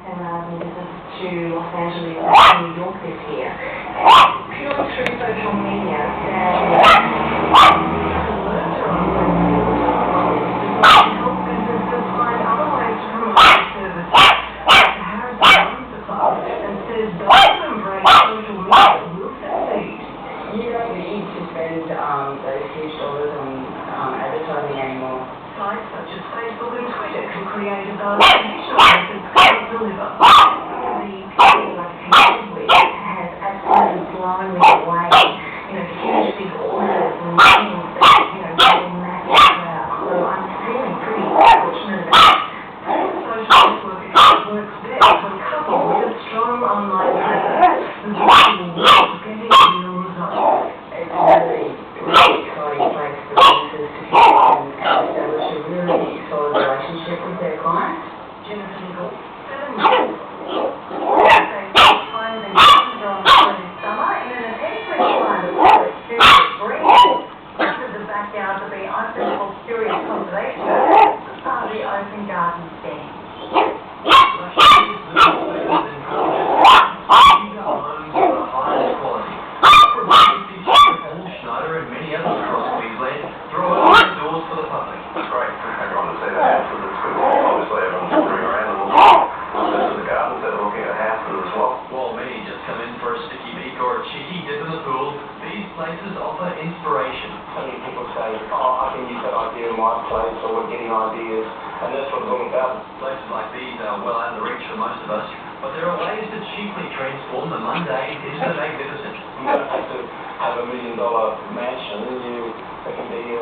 visits to Los Angeles and New York this year. Purely through social media, and help businesses find other ways to promote their services. Dr. Harris runs the club and says those who embrace social media will succeed. You don't need to spend those huge dollars on advertising anymore. Sites such as Facebook and Twitter can create a buzz traditional methods can't deliver. The people I've connected with has absolutely blown me away. Huge big orders and meetings that, really massive crowds. So I'm feeling pretty fortunate about it. Social network works best when coupled with a strong online presence. The virtual world is getting real results. It's a really exciting place for businesses to connect and establish a really solid relationship with their clients. Jennifer Nicol, 7 years. Homes and gardens are on offer this summer in an attempt to inspire the public to green. Most of the backyards are being opened for serious conservation as part of the Open Garden stand. And many others across Queensland throw open doors for the public. It's great for everyone to see the houses. It's good. Obviously, everyone's wandering around and looking at the gardens, they're looking at houses as well. While many just come in for a sticky beak or a cheeky dip in the pool, these places offer inspiration. So many people say, I can use that idea in my place, or we're getting ideas, and that's what it's all about. Places like these are well out of reach for most of us, but there are ways to cheaply transform the mundane into the magnificent. You don't have to have $1 million mansion, it can be